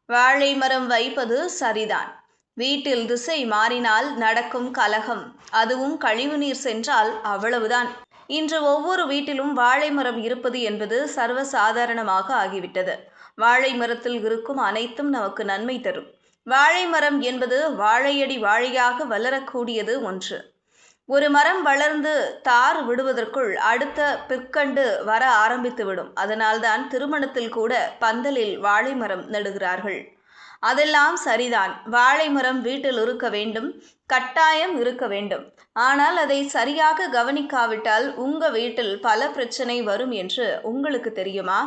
வாழை மரம் வைப்பது சரிதான். வீட்டில் திசை மாறினால் நடக்கும் கலகம். அதுவும் கழிவுநீர் சென்றால் அவ்வளவுதான். இன்று ஒவ்வொரு வீட்டிலும் வாழை மரம் இருப்பது என்பது சர்வசாதாரணமாக ஆகிவிட்டது. வாழை மரத்தில் இருக்கும் அனைத்தும் நமக்கு நன்மை தரும். வாழை மரம் என்பது வாழையடி வாழையாக வளரக்கூடியது ஒன்று. ஒரு மரம் வளர்ந்து தார் விடுவதற்குள் அடுத்த பிற்கண்டு வர ஆரம்பித்துவிடும். அதனால்தான் திருமணத்தில் கூட பந்தலில் வாழை மரம் நடுகிறார்கள். அதெல்லாம் சரிதான். வாழை மரம் வீட்டில் இருக்க வேண்டும், கட்டாயம் இருக்க வேண்டும். ஆனால் அதை சரியாக கவனிக்காவிட்டால் உங்க வீட்டில் பல பிரச்சனை வரும் என்று உங்களுக்கு தெரியுமா?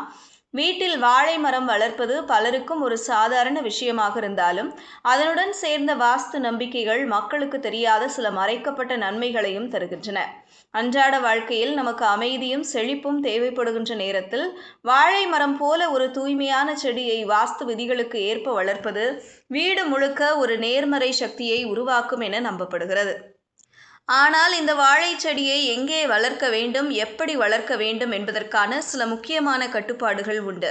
வீட்டில் வாழை மரம் வளர்ப்பது பலருக்கும் ஒரு சாதாரண விஷயமாக இருந்தாலும் அதனுடன் சேர்ந்த வாஸ்து நம்பிக்கைகள் மக்களுக்கு தெரியாத சில மறைக்கப்பட்ட நன்மைகளையும் தருகின்றன. அன்றாட வாழ்க்கையில் நமக்கு அமைதியும் செழிப்பும் தேவைப்படுகின்ற நேரத்தில் வாழை மரம் போல ஒரு தூய்மையான செடியை வாஸ்து விதிகளுக்கு ஏற்ப வளர்ப்பது வீடு முழுக்க ஒரு நேர்மறை சக்தியை உருவாக்கும் என நம்பப்படுகிறது. ஆனால் இந்த வாழை செடியை எங்கே வளர்க்க வேண்டும், எப்படி வளர்க்க வேண்டும் என்பதற்கான சில முக்கியமான கட்டுப்பாடுகள் உண்டு.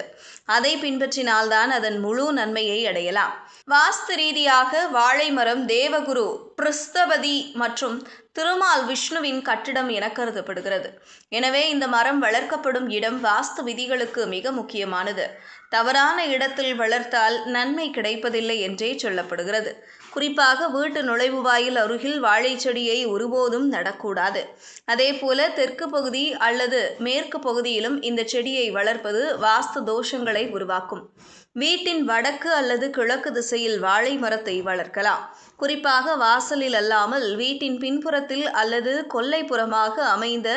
அதை பின்பற்றினால்தான் அதன் முழு நன்மையை அடையலாம். வாஸ்து ரீதியாக வாழை மரம் தேவகுரு பிருஸ்தபதி மற்றும் திருமால் விஷ்ணுவின் கட்டிடம் என கருதப்படுகிறது. எனவே இந்த மரம் வளர்க்கப்படும் இடம் வாஸ்து விதிகளுக்கு மிக முக்கியமானது. தவறான இடத்தில் வளர்த்தால் நன்மை கிடைப்பதில்லை என்றே சொல்லப்படுகிறது. குறிப்பாக வீட்டு நுழைவுவாயில் அருகில் வாழை செடியை ஒருபோதும் நடக்கூடாது. அதேபோல தெற்கு பகுதி அல்லது மேற்கு பகுதியிலும் இந்த செடியை வளர்ப்பது வாஸ்து தோஷங்களை உருவாக்கும். வீட்டின் வடக்கு அல்லது கிழக்கு திசையில் வாழை மரத்தை வளர்க்கலாம். குறிப்பாக வாசலில் அல்லாமல் வீட்டின் பின்புறத்தில் அல்லது கொல்லைப்புறமாக அமைந்த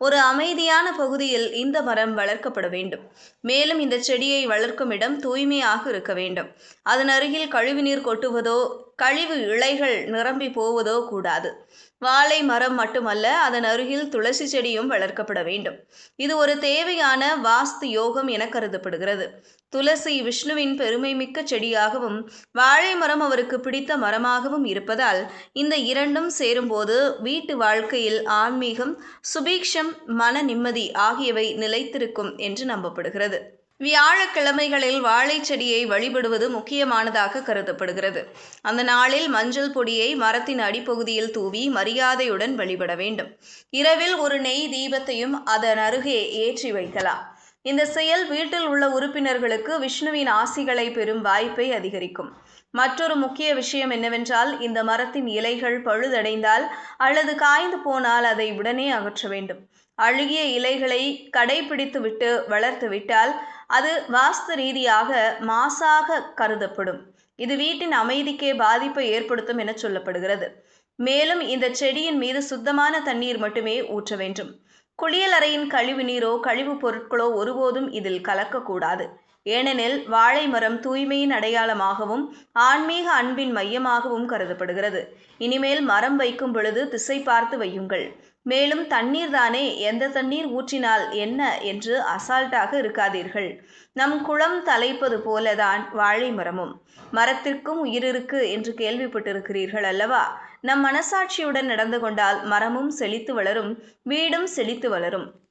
ஒரு அமைதியான பகுதியில் இந்த மரம் வளர்க்கப்பட வேண்டும். மேலும் இந்த செடியை வளர்க்கும் இடம் தூய்மையாக இருக்க வேண்டும். அதன் அருகில் கழிவுநீர் கொட்டுவதோ கழிவு இலைகள் நிரம்பி போவதோ கூடாது. வாழை மரம் மட்டுமல்ல, அதன் அருகில் துளசி செடியும் வளர்க்கப்பட வேண்டும். இது ஒரு தேவையான வாஸ்து யோகம் என கருதப்படுகிறது. துளசி விஷ்ணுவின் பெருமைமிக்க செடியாகவும் வாழை மரம் அவருக்கு பிடித்த மரமாகவும் இருப்பதால் இந்த இரண்டும் சேரும்போது வீட்டு வாழ்க்கையில் ஆன்மீகம், சுபீக்ஷம், மன நிம்மதி ஆகியவை நிலைத்திருக்கும் என்று நம்பப்படுகிறது. வியாழக்கிழமைகளில் வாழை செடியை வழிபடுவது முக்கியமானதாக கருதப்படுகிறது. அந்த நாளில் மஞ்சள் பொடியை மரத்தின் அடிப்பகுதியில் தூவி மரியாதையுடன் வழிபட வேண்டும். இரவில் ஒரு நெய் தீபத்தையும் அதன் அருகே ஏற்றி வைக்கலாம். இந்த செயல் வீட்டில் உள்ள உறுப்பினர்களுக்கு விஷ்ணுவின் ஆசிகளை பெறும் வாய்ப்பை அதிகரிக்கும். மற்றொரு முக்கிய விஷயம் என்னவென்றால், இந்த மரத்தின் இலைகள் பழுதடைந்தால் அல்லது காய்ந்து போனால் அதை உடனே அகற்ற வேண்டும். அழுகிய இலைகளை கடைபிடித்து விட்டு வளர்த்து விட்டால் அது வாஸ்து ரீதியாக மாசாக கருதப்படும். இது வீட்டின் அமைதிக்கே பாதிப்பை ஏற்படுத்தும் என சொல்லப்படுகிறது. மேலும் இந்த செடியின் மீது சுத்தமான தண்ணீர் மட்டுமே ஊற்ற வேண்டும். குளியல் அறையின் கழிவு நீரோ கழிவுப் பொருட்களோ ஒருபோதும் இதில் கலக்கக்கூடாது. ஏனெனில் வாழை மரம் தூய்மையின் அடையாளமாகவும் ஆன்மீக அன்பின் மையமாகவும் கருதப்படுகிறது. இனிமேல் மரம் வைக்கும் பொழுது திசை பார்த்து வையுங்கள். மேலும் தண்ணீர் தானே, எந்த தண்ணீர் ஊற்றினால் என்ன என்று அசால்ட்டாக இருக்காதீர்கள். நம் குளம் தலைப்பது போலதான் வாழை மரமும். மரத்திற்கும் உயிரிருக்கு என்று கேள்விப்பட்டிருக்கிறீர்கள் அல்லவா? நம் மனசாட்சியுடன் நடந்து கொண்டால் மரமும் செழித்து வளரும், வீடும் செழித்து வளரும்.